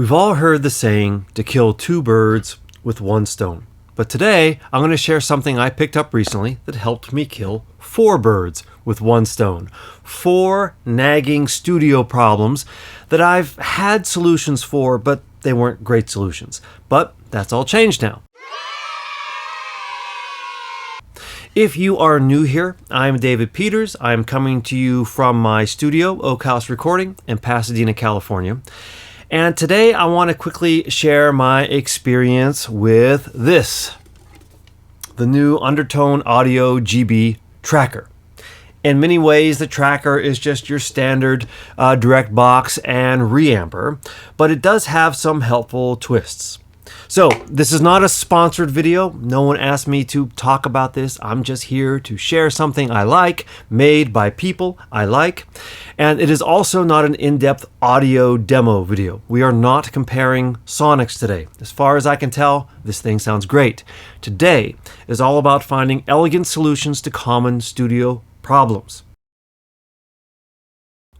We've all heard the saying to kill two birds with one stone. But today, I'm going to share something I picked up recently that helped me kill 4 birds with one stone. 4 nagging studio problems that I've had solutions for, but they weren't great solutions. But that's all changed now. If you are new here, I'm David Peters. I'm coming to you from my studio, Oak House Recording, in Pasadena, California. And today I want to quickly share my experience with this, the new Undertone Audio GB Tracker. In many ways, the tracker is just your standard direct box and reamper, but it does have some helpful twists. So this is not a sponsored video. No one asked me to talk about this. I'm just here to share something I like, made by people I like. And it is also not an in-depth audio demo video. We are not comparing Sonics today. As far as I can tell, this thing sounds great. Today is all about finding elegant solutions to common studio problems.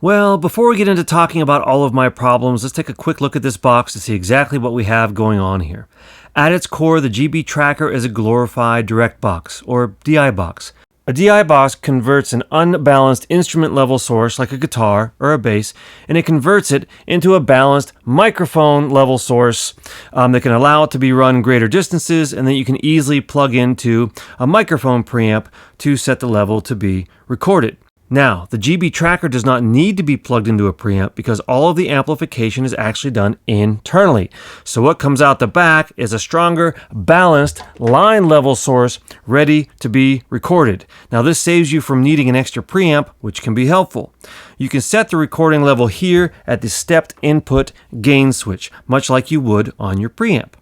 Well, before we get into talking about all of my problems, let's take a quick look at this box to see exactly what we have going on here. At its core, the GB Tracker is a glorified direct box, or DI box. A DI box converts an unbalanced instrument level source, like a guitar or a bass, and it converts it into a balanced microphone level source that can allow it to be run greater distances, and then you can easily plug into a microphone preamp to set the level to be recorded. Now, the GB Tracker does not need to be plugged into a preamp because all of the amplification is actually done internally. So what comes out the back is a stronger, balanced line level source ready to be recorded. Now, this saves you from needing an extra preamp, which can be helpful. You can set the recording level here at the stepped input gain switch, much like you would on your preamp.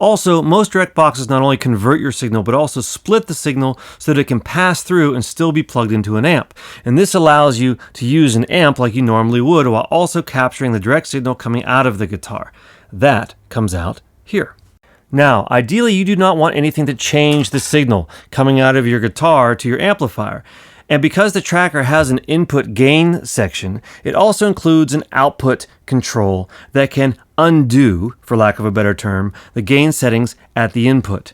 Also, most direct boxes not only convert your signal, but also split the signal so that it can pass through and still be plugged into an amp. And this allows you to use an amp like you normally would while also capturing the direct signal coming out of the guitar. That comes out here. Now, ideally, you do not want anything to change the signal coming out of your guitar to your amplifier. And because the tracker has an input gain section, it also includes an output control that can undo, for lack of a better term, the gain settings at the input.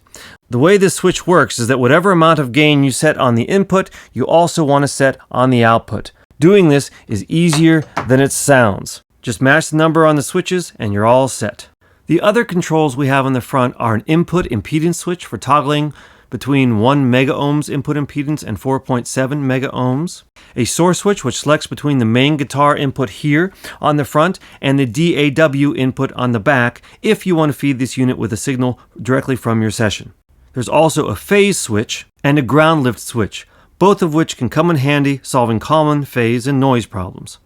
The way this switch works is that whatever amount of gain you set on the input, you also want to set on the output. Doing this is easier than it sounds. Just match the number on the switches and you're all set. The other controls we have on the front are an input impedance switch for toggling between 1 mega ohms input impedance and 4.7 mega ohms, a source switch which selects between the main guitar input here on the front and the DAW input on the back if you want to feed this unit with a signal directly from your session. There's also a phase switch and a ground lift switch, both of which can come in handy solving common phase and noise problems.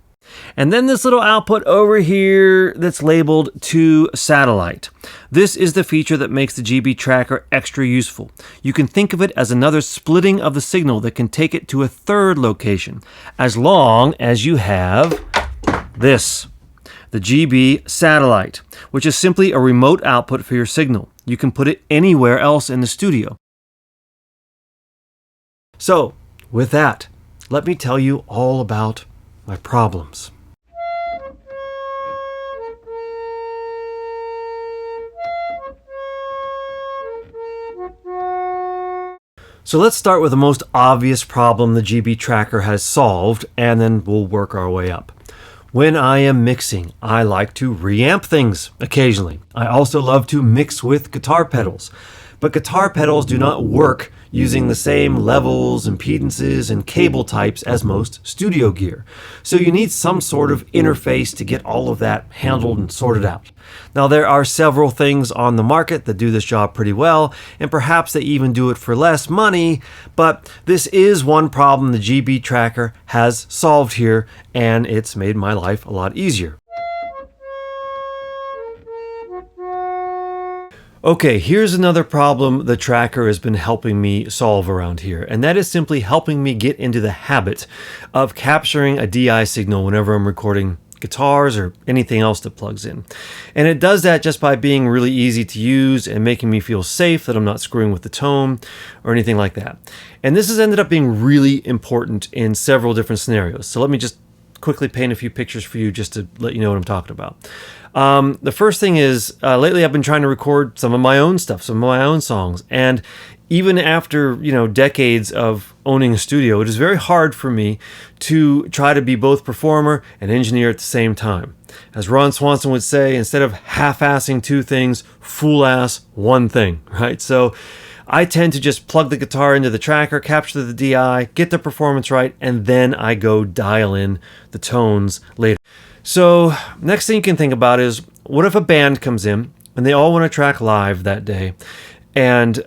And then this little output over here that's labeled to satellite. This is the feature that makes the GB Tracker extra useful. You can think of it as another splitting of the signal that can take it to a third location, as long as you have this, the GB Satellite, which is simply a remote output for your signal. You can put it anywhere else in the studio. So, with that, let me tell you all about my problems. So let's start with the most obvious problem the GB Tracker has solved, and then we'll work our way up. When I am mixing, I like to reamp things occasionally. I also love to mix with guitar pedals. But guitar pedals do not work using the same levels, impedances, and cable types as most studio gear. So you need some sort of interface to get all of that handled and sorted out. Now, there are several things on the market that do this job pretty well, and perhaps they even do it for less money, but this is one problem the GB Tracker has solved here, and it's made my life a lot easier. Okay, here's another problem the tracker has been helping me solve around here, and that is simply helping me get into the habit of capturing a DI signal whenever I'm recording guitars or anything else that plugs in. And it does that just by being really easy to use and making me feel safe that I'm not screwing with the tone or anything like that. And this has ended up being really important in several different scenarios. So let me just quickly paint a few pictures for you just to let you know what I'm talking about. The first thing is, lately I've been trying to record some of my own stuff, some of my own songs. And even after, decades of owning a studio, it is very hard for me to try to be both performer and engineer at the same time. As Ron Swanson would say, instead of half-assing two things, fool-ass one thing, right? So I tend to just plug the guitar into the tracker, capture the DI, get the performance right, and then I go dial in the tones later. So next thing you can think about is, what if a band comes in and they all want to track live that day, and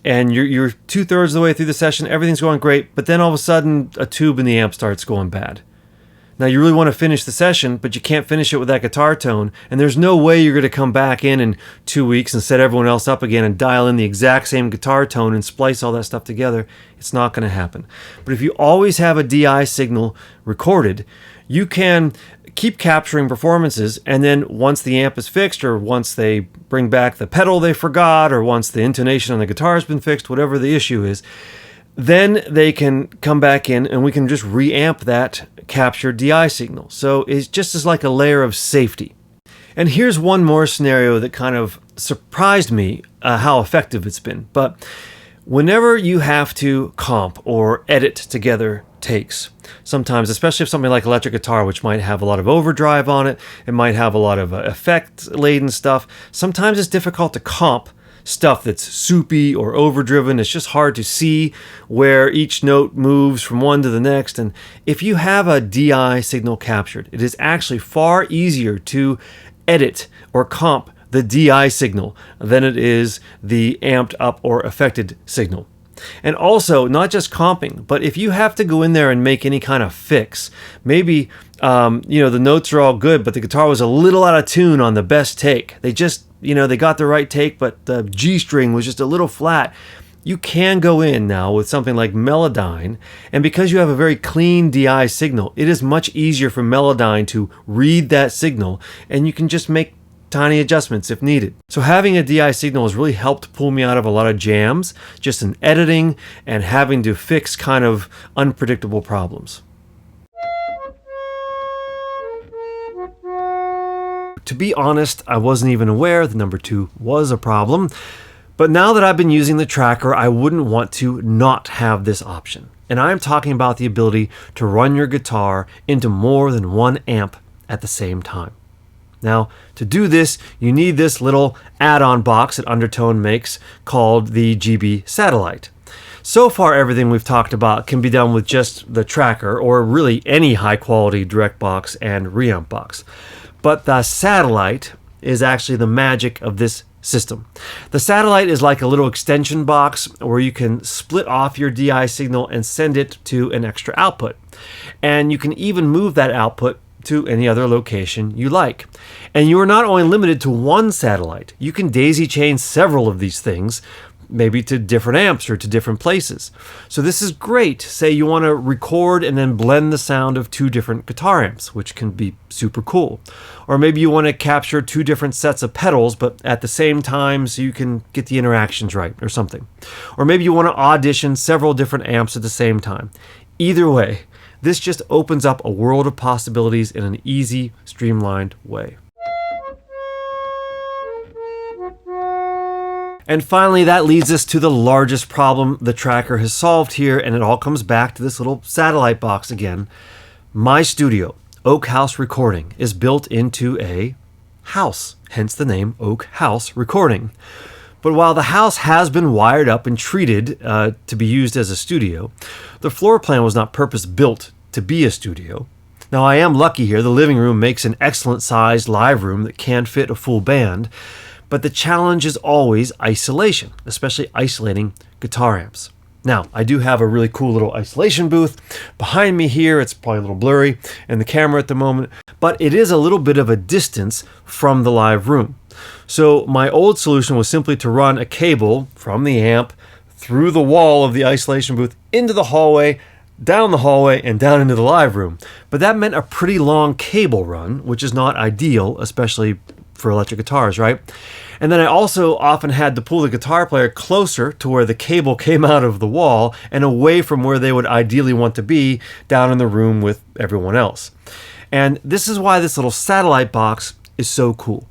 you're 2/3 of the way through the session, everything's going great, but then all of a sudden a tube in the amp starts going bad. Now you really want to finish the session, but you can't finish it with that guitar tone, and there's no way you're going to come back in 2 weeks and set everyone else up again and dial in the exact same guitar tone and splice all that stuff together. It's not going to happen. But if you always have a DI signal recorded, you can keep capturing performances, and then once the amp is fixed, or once they bring back the pedal they forgot, or once the intonation on the guitar has been fixed, whatever the issue is, then they can come back in and we can just reamp that captured DI signal. So it's just as like a layer of safety. And here's one more scenario that kind of surprised me how effective it's been. But whenever you have to comp or edit together takes, sometimes, especially if something like electric guitar, which might have a lot of overdrive on it, it might have a lot of effect-laden stuff, sometimes it's difficult to comp stuff that's soupy or overdriven. It's just hard to see where each note moves from one to the next. And if you have a DI signal captured, it is actually far easier to edit or comp the DI signal than it is the amped up or affected signal. And also, not just comping, but if you have to go in there and make any kind of fix, maybe the notes are all good, but the guitar was a little out of tune on the best take. They just, they got the right take, but the G string was just a little flat. You can go in now with something like Melodyne, and because you have a very clean DI signal, it is much easier for Melodyne to read that signal, and you can just make tiny adjustments if needed. So having a DI signal has really helped pull me out of a lot of jams, just in editing and having to fix kind of unpredictable problems. To be honest, I wasn't even aware the number 2 was a problem, but now that I've been using the tracker, I wouldn't want to not have this option. And I'm talking about the ability to run your guitar into more than one amp at the same time. Now, to do this, you need this little add-on box that Undertone makes called the GB Satellite. So far, everything we've talked about can be done with just the tracker, or really any high-quality direct box and reamp box. But the Satellite is actually the magic of this system. The Satellite is like a little extension box where you can split off your DI signal and send it to an extra output. And you can even move that output to any other location you like. And you are not only limited to one satellite, you can daisy chain several of these things, maybe to different amps or to different places. So this is great. Say you want to record and then blend the sound of 2 different guitar amps, which can be super cool. Or maybe you want to capture 2 different sets of pedals, but at the same time so you can get the interactions right or something. Or maybe you want to audition several different amps at the same time. Either way, this just opens up a world of possibilities in an easy, streamlined way. And finally, that leads us to the largest problem the tracker has solved here, and it all comes back to this little satellite box again. My studio, Oak House Recording, is built into a house, hence the name Oak House Recording. But while the house has been wired up and treated to be used as a studio, the floor plan was not purpose-built to be a studio. Now, I am lucky here. The living room makes an excellent-sized live room that can fit a full band, but the challenge is always isolation, especially isolating guitar amps. Now, I do have a really cool little isolation booth behind me here. It's probably a little blurry in the camera at the moment, but it is a little bit of a distance from the live room. So my old solution was simply to run a cable from the amp through the wall of the isolation booth into the hallway, down the hallway, and down into the live room. But that meant a pretty long cable run, which is not ideal, especially for electric guitars, right? And then I also often had to pull the guitar player closer to where the cable came out of the wall and away from where they would ideally want to be down in the room with everyone else. And this is why this little satellite box is so cool.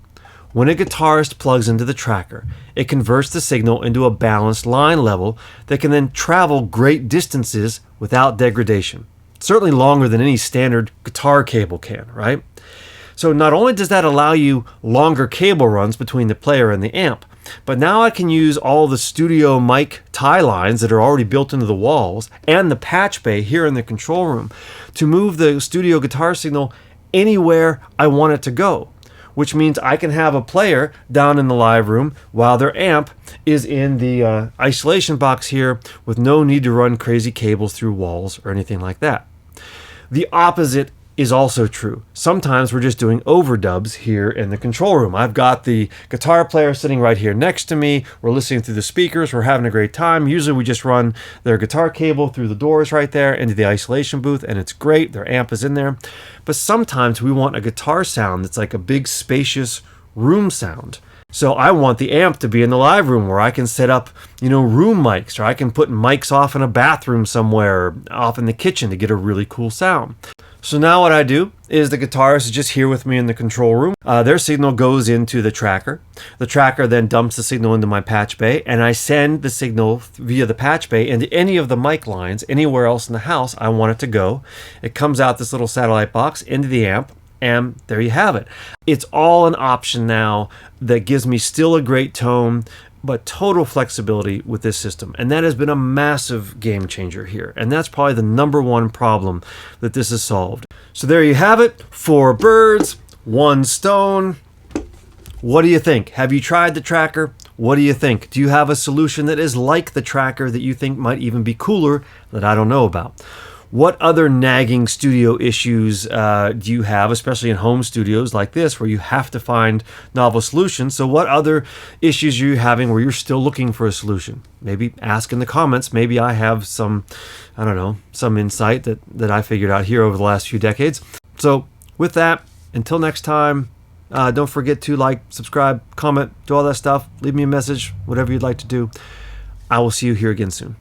When a guitarist plugs into the tracker, it converts the signal into a balanced line level that can then travel great distances without degradation. Certainly longer than any standard guitar cable can, right? So not only does that allow you longer cable runs between the player and the amp, but now I can use all the studio mic tie lines that are already built into the walls and the patch bay here in the control room to move the studio guitar signal anywhere I want it to go, which means I can have a player down in the live room while their amp is in the isolation box here with no need to run crazy cables through walls or anything like that. The opposite is also true. Sometimes we're just doing overdubs here in the control room. I've got the guitar player sitting right here next to me. We're listening through the speakers. We're having a great time. Usually we just run their guitar cable through the doors right there into the isolation booth, and it's great. Their amp is in there. But sometimes we want a guitar sound that's like a big spacious room sound. So I want the amp to be in the live room where I can set up, room mics, or I can put mics off in a bathroom somewhere, off in the kitchen to get a really cool sound. So now what I do is the guitarist is just here with me in the control room. Their signal goes into the tracker. The tracker then dumps the signal into my patch bay, and I send the signal via the patch bay into any of the mic lines anywhere else in the house I want it to go. It comes out this little satellite box into the amp, and there you have it. It's all an option now that gives me still a great tone, but total flexibility with this system. And that has been a massive game changer here. And that's probably the number one problem that this has solved. So there you have it. 4 birds, 1 stone. What do you think? Have you tried the tracker? What do you think? Do you have a solution that is like the tracker that you think might even be cooler that I don't know about? What other nagging studio issues do you have, especially in home studios like this, where you have to find novel solutions? So what other issues are you having where you're still looking for a solution? Maybe ask in the comments. Maybe I have some insight that I figured out here over the last few decades. So with that, until next time, don't forget to like, subscribe, comment, do all that stuff. Leave me a message, whatever you'd like to do. I will see you here again soon.